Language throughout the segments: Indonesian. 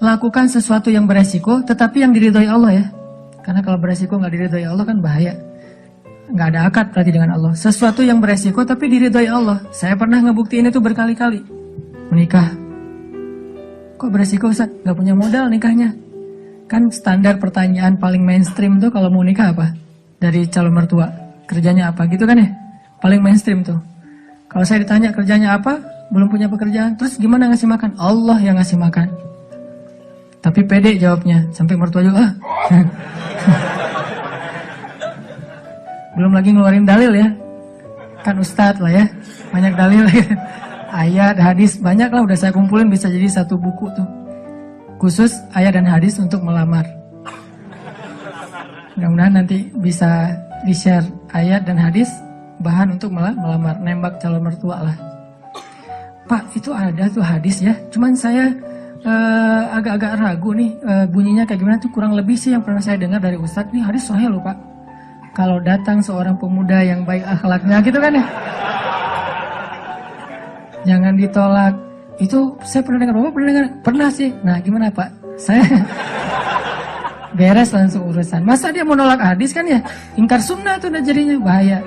lakukan sesuatu yang beresiko, tetapi yang diridhoi Allah ya. Karena kalau beresiko nggak diridhoi Allah kan bahaya. Nggak ada akad berarti dengan Allah. Sesuatu yang beresiko tapi diridhoi Allah. Saya pernah ngebuktiin itu berkali-kali. Menikah. Kok beresiko Ustaz? Nggak punya modal nikahnya. Kan standar pertanyaan paling mainstream tuh kalau mau nikah apa? Dari calon mertua. Kerjanya apa gitu kan ya? Paling mainstream tuh. Kalau saya ditanya kerjanya apa? Belum punya pekerjaan. Terus gimana ngasih makan? Allah yang ngasih makan. Tapi pede jawabnya. Sampai mertua juga. Belum lagi ngeluarin dalil ya. Kan ustadz lah ya. Banyak dalil ya. Ayat, hadis, banyak lah udah saya kumpulin bisa jadi satu buku tuh. Khusus ayat dan hadis untuk melamar. Mudah-mudahan nanti bisa di-share ayat dan hadis bahan untuk melamar, nembak calon mertua lah. Pak, itu ada tuh hadis ya. Cuman saya agak-agak ragu nih bunyinya kayak gimana tuh, kurang lebih sih yang pernah saya dengar dari ustadz nih hadis sahih loh Pak. Kalau datang seorang pemuda yang baik akhlaknya gitu kan ya. Jangan ditolak. Itu saya pernah dengar, Bapak pernah dengar? Pernah sih. Nah gimana Pak? Saya beres langsung urusan. Masa dia mau nolak hadis kan ya? Ingkar sunnah tuh udah jadinya bahaya.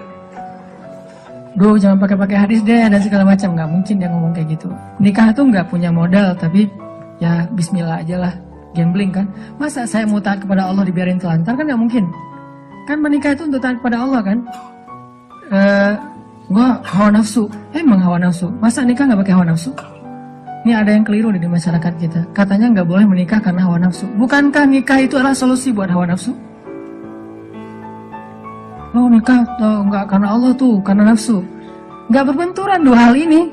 Duh jangan pakai hadis deh dan segala macam. Nggak mungkin dia ngomong kayak gitu. Nikah tuh nggak punya modal tapi ya bismillah aja lah. Gambling kan. Masa saya mau taat kepada Allah dibiarin telantar kan nggak mungkin. Kan menikah itu untuk taat kepada Allah kan. Gua hawa nafsu. Emang hawa nafsu. Masa nikah nggak pakai hawa nafsu? Ini ada yang keliru di masyarakat kita. Katanya nggak boleh menikah karena hawa nafsu. Bukankah nikah itu adalah solusi buat hawa nafsu? Lo nikah nggak karena Allah tuh, karena nafsu. Nggak berbenturan dua hal ini.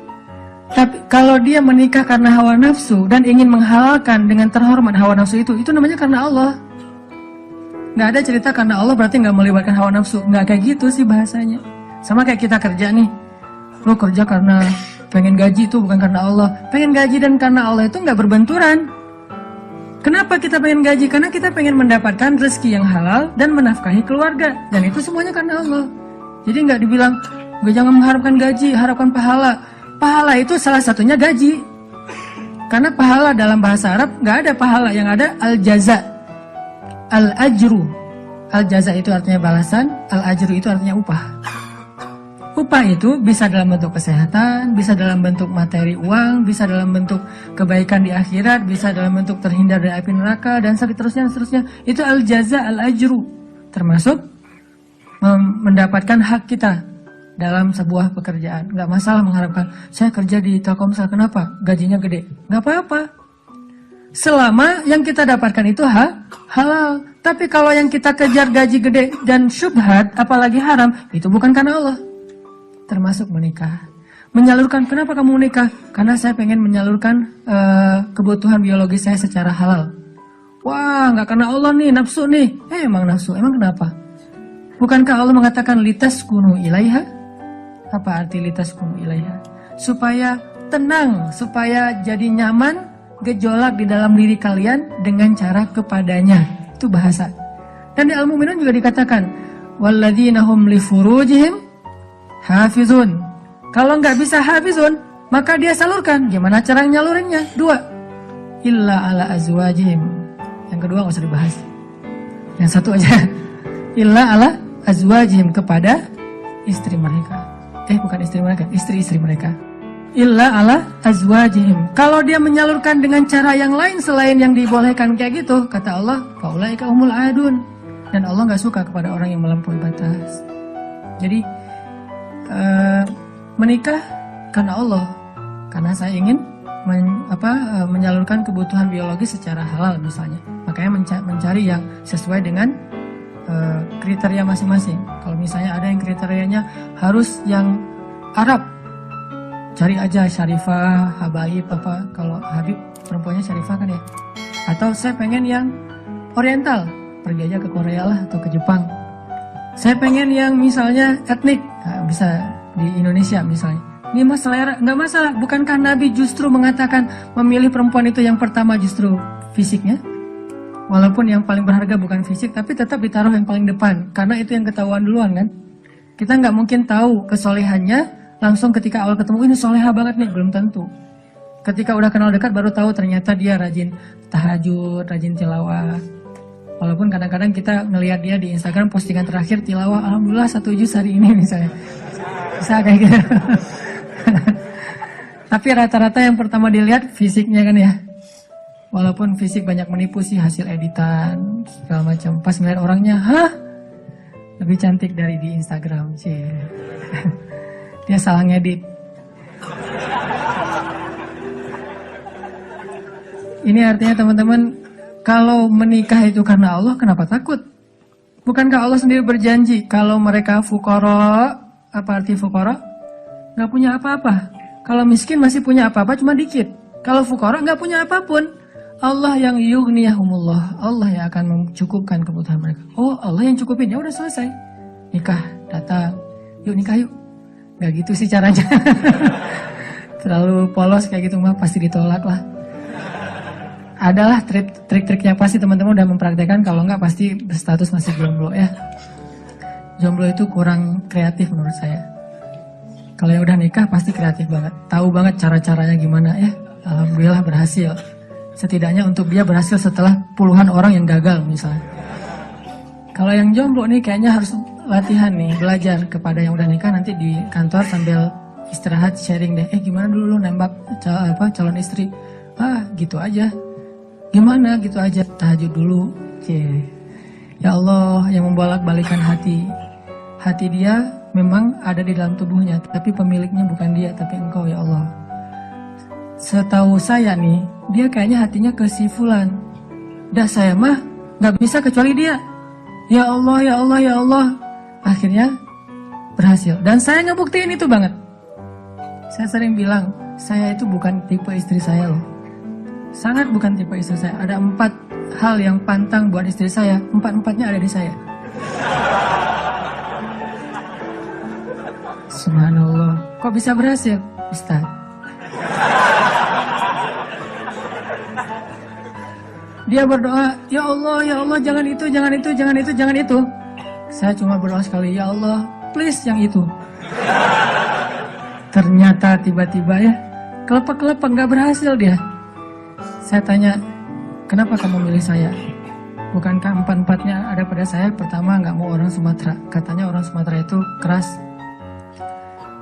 Tapi kalau dia menikah karena hawa nafsu dan ingin menghalalkan dengan terhormat hawa nafsu itu namanya karena Allah. Nggak ada cerita karena Allah berarti nggak melibatkan hawa nafsu. Nggak kayak gitu sih bahasanya. Sama kayak kita kerja nih. Lo kerja karena pengen gaji itu bukan karena Allah. Pengen gaji dan karena Allah itu nggak berbenturan. Kenapa kita pengen gaji? Karena kita pengen mendapatkan rezeki yang halal dan menafkahi keluarga. Dan itu semuanya karena Allah. Jadi nggak dibilang, gue jangan mengharapkan gaji, harapkan pahala. Pahala itu salah satunya gaji. Karena pahala dalam bahasa Arab nggak ada pahala, yang ada al-jaza. Al-ajru. Al-jaza itu artinya balasan, al-ajru itu artinya upah. Upah itu bisa dalam bentuk kesehatan, bisa dalam bentuk materi uang, bisa dalam bentuk kebaikan di akhirat, bisa dalam bentuk terhindar dari api neraka, dan seterusnya. Itu al-jaza, al-ajru. Termasuk mendapatkan hak kita dalam sebuah pekerjaan. Nggak masalah mengharapkan, saya kerja di Telkomsel, kenapa? Gajinya gede. Nggak apa-apa. Selama yang kita dapatkan itu halal. Tapi kalau yang kita kejar gaji gede dan syubhat, apalagi haram, itu bukan karena Allah. Termasuk menikah. Menyalurkan, kenapa kamu menikah? Karena saya pengen menyalurkan kebutuhan biologis saya secara halal. Wah, nggak karena Allah nih, nafsu nih. Emang nafsu, emang kenapa? Bukankah Allah mengatakan litaskunu ilaiha? Apa arti litaskunu ilaiha? Supaya tenang, supaya jadi nyaman, gejolak di dalam diri kalian dengan cara kepadanya. Itu bahasa. Dan di Al-Mu'minun juga dikatakan, walladzina hum li furujihim hafizun. Kalau nggak bisa hafizun, maka dia salurkan. Gimana cara nyalurinnya? 2. Illa ala azwajihim. Yang kedua nggak usah dibahas. Yang satu aja. Illa ala azwajihim, kepada istri mereka. Bukan istri mereka, istri-istri mereka. Illa ala azwajihim. Kalau dia menyalurkan dengan cara yang lain selain yang dibolehkan kayak gitu, kata Allah, faulaika humul adun. Dan Allah nggak suka kepada orang yang melampaui batas. Jadi menikah karena Allah, karena saya ingin menyalurkan kebutuhan biologis secara halal misalnya. Makanya mencari yang sesuai dengan kriteria masing-masing. Kalau misalnya ada yang kriterianya harus yang Arab, cari aja Syarifah, Habaib apa. Kalau Habib perempuannya Syarifah kan ya. Atau saya pengen yang Oriental, pergi aja ke Korea lah atau ke Jepang. Saya pengen yang misalnya etnik, bisa di Indonesia misalnya. Ini masalah, nggak masalah. Bukankah Nabi justru mengatakan memilih perempuan itu yang pertama justru fisiknya? Walaupun yang paling berharga bukan fisik, tapi tetap ditaruh yang paling depan. Karena itu yang ketahuan duluan kan. Kita nggak mungkin tahu kesolehannya langsung ketika awal ketemu, ini soleha banget nih, belum tentu. Ketika udah kenal dekat baru tahu ternyata dia rajin tahajud, rajin tilawah. Walaupun kadang-kadang kita ngelihat dia di Instagram postingan terakhir tilawah, alhamdulillah 1 juz hari ini misalnya. Bisa kayak gitu. Tapi rata-rata yang pertama dilihat fisiknya kan ya. Walaupun fisik banyak menipu sih, hasil editan segala macam. Pas ngeliat orangnya, hah? Lebih cantik dari di Instagram sih. Dia salah ngedit. Ini artinya teman-teman, kalau menikah itu karena Allah, kenapa takut? Bukankah Allah sendiri berjanji, kalau mereka fuqara, apa arti fuqara? Gak punya apa-apa. Kalau miskin masih punya apa-apa, cuma dikit. Kalau fuqara gak punya apapun. Allah yang yughniyahumullah, Allah yang akan mencukupkan kebutuhan mereka. Oh, Allah yang cukupin, ya udah selesai. Nikah, datang, yuk nikah yuk. Gak gitu sih caranya. Terlalu polos kayak gitu mah pasti ditolak lah. Adalah trik-triknya pasti teman-teman udah mempraktekkan, kalau enggak pasti berstatus masih jomblo ya. Jomblo itu kurang kreatif menurut saya. Kalau yang udah nikah pasti kreatif banget, tahu banget cara-caranya gimana ya. Alhamdulillah berhasil. Setidaknya untuk dia berhasil setelah puluhan orang yang gagal misalnya. Kalau yang jomblo nih kayaknya harus latihan nih, belajar kepada yang udah nikah, nanti di kantor sambil istirahat sharing deh. Gimana dulu lu nembak calon istri? Gitu aja. Gimana gitu aja, tahajud dulu. Ya Allah yang membolak-balikan hati. Hati dia memang ada di dalam tubuhnya, tapi pemiliknya bukan dia, tapi engkau ya Allah. Setahu saya nih, dia kayaknya hatinya ke si fulan. Dah saya mah gak bisa kecuali dia. Ya Allah, ya Allah, ya Allah. Akhirnya berhasil. Dan saya ngebuktiin itu banget. Saya sering bilang, saya itu bukan tipe istri saya loh. Sangat bukan tipe istri saya. Ada 4 hal yang pantang buat istri saya. 4-4-nya ada di saya. Subhanallah. Kok bisa berhasil? Ustaz. Dia berdoa, ya Allah, jangan itu, jangan itu, jangan itu, jangan itu. Saya cuma berdoa sekali, ya Allah, please yang itu. Ternyata tiba-tiba ya, kelepek-kelepek gak berhasil dia. Saya tanya, kenapa kamu milih saya? Bukankah 4-4-nya ada pada saya? Pertama, gak mau orang Sumatera. Katanya orang Sumatera itu keras.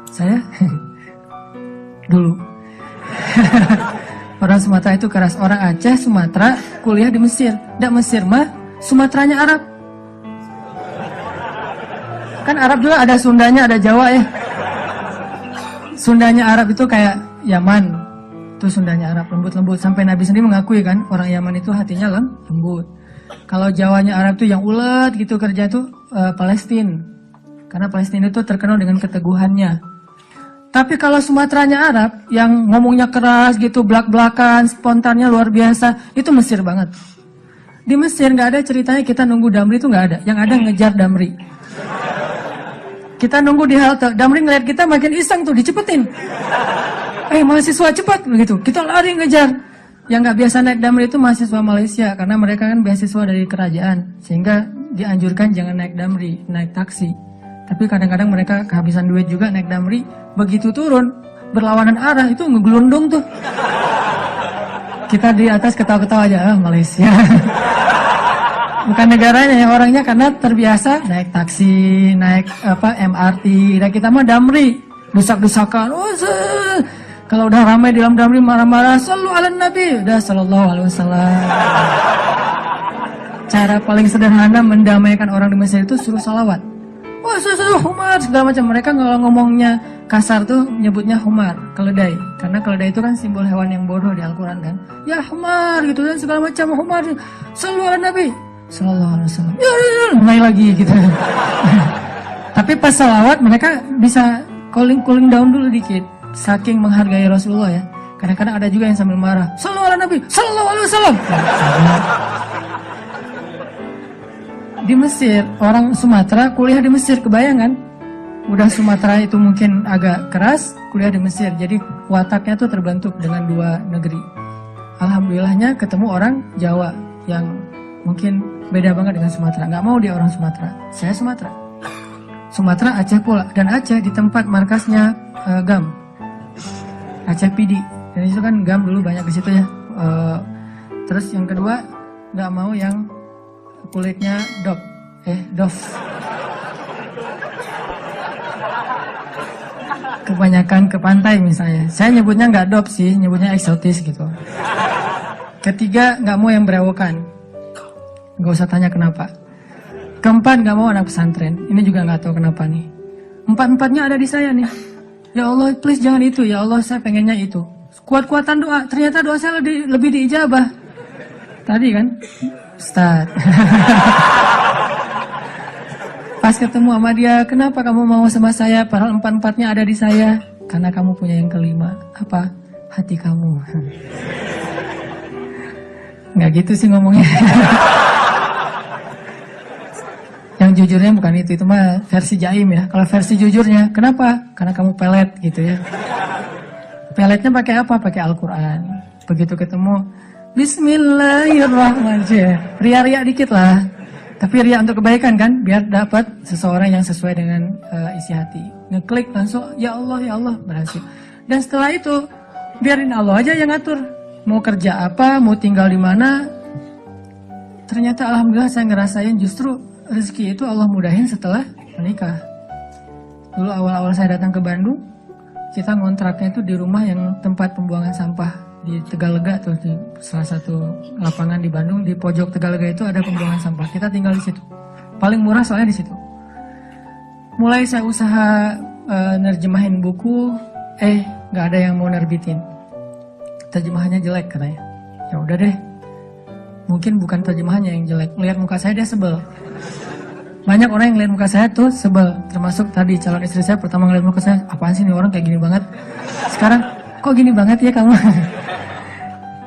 Saya? Dulu. Orang Sumatera itu keras. Orang Aceh, Sumatera, kuliah di Mesir. Nggak Mesir mah, Sumateranya Arab. Kan Arab juga ada Sundanya, ada Jawa ya. Sundanya Arab itu kayak Yaman. Itu Sundanya Arab, lembut-lembut. Sampai Nabi sendiri mengakui kan, orang Yaman itu hatinya lembut. Kalau Jawanya Arab itu yang ulet gitu kerja itu Palestina. Karena Palestina itu terkenal dengan keteguhannya. Tapi kalau Sumateranya Arab, yang ngomongnya keras gitu, belak-belakan, spontannya luar biasa, itu Mesir banget. Di Mesir nggak ada ceritanya kita nunggu Damri, itu nggak ada. Yang ada ngejar Damri. Kita nunggu di halte, Damri ngeliat kita makin iseng tuh, dicepetin. Mahasiswa cepat begitu. Kita lari ngejar. Yang nggak biasa naik Damri itu mahasiswa Malaysia, karena mereka kan beasiswa dari kerajaan, sehingga dianjurkan jangan naik Damri, naik taksi. Tapi kadang-kadang mereka kehabisan duit juga naik Damri. Begitu turun, berlawanan arah, itu ngegelundung tuh. Kita di atas ketawa-ketawa aja, Malaysia. Bukan negaranya, yang orangnya karena terbiasa naik taksi, naik MRT. Dan kita mah Damri, desak-desakan. Kalau udah ramai di dalam Damri marah-marah, sallu ala Nabi, udah sallallahu alaihi wasallam. Cara paling sederhana mendamaikan orang di Mesir itu suruh salawat. Humar segala macam. Mereka kalau ngomongnya kasar tuh nyebutnya humar, keledai. Karena keledai itu kan simbol hewan yang bodoh di Al-Quran kan. Ya humar gitu dan segala macam humar. Sallu ala Nabi sallallahu alaihi wasallam. Mulai lagi gitu. Tapi pas salawat mereka bisa cooling down dulu dikit. Saking menghargai Rasulullah ya. Kadang-kadang ada juga yang sambil marah. Sallu ala Nabi sallallahu alaihi wasallam. Di Mesir, orang Sumatera kuliah di Mesir, kebayangan? Udah Sumatera itu mungkin agak keras, kuliah di Mesir. Jadi wataknya tuh terbentuk dengan 2 negeri. Alhamdulillahnya ketemu orang Jawa yang mungkin beda banget dengan Sumatera. Gak mau dia orang Sumatera. Saya Sumatera. Sumatera Aceh pula. Dan Aceh di tempat markasnya GAM. Aceh PD. Dan itu kan gam dulu banyak di situ ya. Terus yang kedua, nggak mau yang kulitnya dof. Kebanyakan ke pantai misalnya. Saya nyebutnya nggak dop sih, nyebutnya eksotis gitu. Ketiga, nggak mau yang berewokan. Nggak usah tanya kenapa. Keempat, nggak mau anak pesantren. Ini juga nggak tahu kenapa nih. Empat-empatnya ada di saya nih. Ya Allah, please jangan itu. Ya Allah, saya pengennya itu. Kuat-kuatan doa. Ternyata doa saya lebih diijabah. Tadi kan, Ustaz. Pas ketemu sama dia, kenapa kamu mau sama saya? Padahal empat-empatnya ada di saya. Karena kamu punya yang kelima. Apa? Hati kamu. Nggak gitu sih ngomongnya. Yang jujurnya bukan itu mah versi jaim ya. Kalau versi jujurnya, kenapa? Karena kamu pelet gitu ya. Peletnya pakai apa? Pakai Al-Quran. Begitu ketemu, Bismillahirrahmanirrahim. Ria-ria dikit lah. Tapi ria untuk kebaikan kan, biar dapat seseorang yang sesuai dengan isi hati. Ngeklik langsung, ya Allah, berhasil. Dan setelah itu, biarin Allah aja yang ngatur. Mau kerja apa, mau tinggal di mana. Ternyata alhamdulillah saya ngerasain justru rezeki itu Allah mudahin setelah menikah. Dulu awal-awal saya datang ke Bandung, kita ngontraknya itu di rumah yang tempat pembuangan sampah. Di Tegalega tuh, di salah satu lapangan di Bandung, di pojok Tegalega itu ada pembuangan sampah. Kita tinggal di situ. Paling murah soalnya di situ. Mulai saya usaha nerjemahin buku, nggak ada yang mau nerbitin. Terjemahannya jelek katanya. Ya udah deh. Mungkin bukan terjemahannya yang jelek. Lihat muka saya dia sebel. Banyak orang yang lihat muka saya tuh sebel. Termasuk tadi calon istri saya pertama ngeliat muka saya, apaan sih nih orang kayak gini banget. Sekarang kok gini banget ya kamu?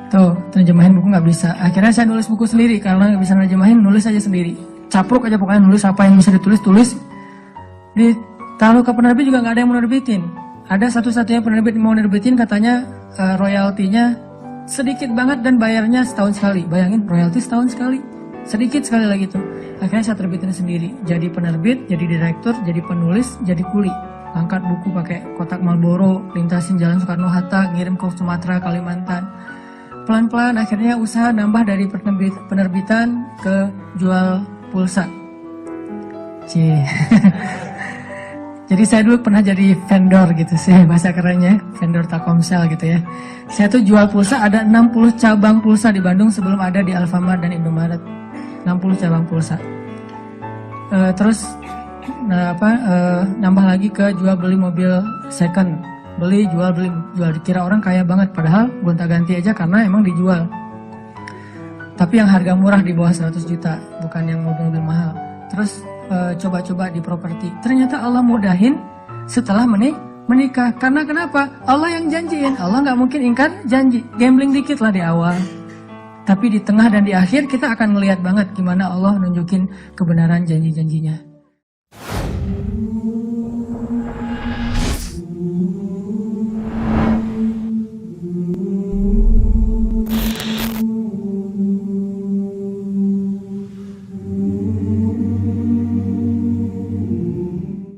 Tuh, terjemahin buku nggak bisa. Akhirnya saya nulis buku sendiri karena nggak bisa nerjemahin, nulis aja sendiri. Capruk aja pokoknya, nulis apa yang bisa ditulis. Ditaruh ke penerbit juga nggak ada yang mau nerbitin. Ada satu-satunya penerbit yang mau nerbitin, katanya royaltinya sedikit banget dan bayarnya setahun sekali. Bayangin, royalti setahun sekali. Sedikit sekali lagi tuh. Akhirnya saya terbitin sendiri. Jadi penerbit, jadi direktur, jadi penulis, jadi kuli. Angkat buku pakai kotak Marlboro, lintasin Jalan Soekarno-Hatta, ngirim ke Sumatera, Kalimantan. Pelan-pelan akhirnya usaha nambah dari penerbitan ke jual pulsa. Jadi saya dulu pernah jadi vendor gitu sih, bahasa kerennya, vendor Telkomsel gitu ya. Saya tuh jual pulsa, ada 60 cabang pulsa di Bandung sebelum ada di Alfamart dan Indomaret. 60 cabang pulsa. Terus nambah lagi ke jual beli mobil second. Beli, jual, dikira orang kaya banget, padahal gonta-ganti aja karena emang dijual. Tapi yang harga murah di bawah 100 juta, bukan yang mobil-mobil mahal. Terus coba-coba di properti. Ternyata Allah mudahin setelah menikah. Karena kenapa? Allah yang janjiin. Allah nggak mungkin ingkar janji. Gambling dikit lah di awal. Tapi di tengah dan di akhir kita akan melihat banget gimana Allah nunjukin kebenaran janji-janjinya.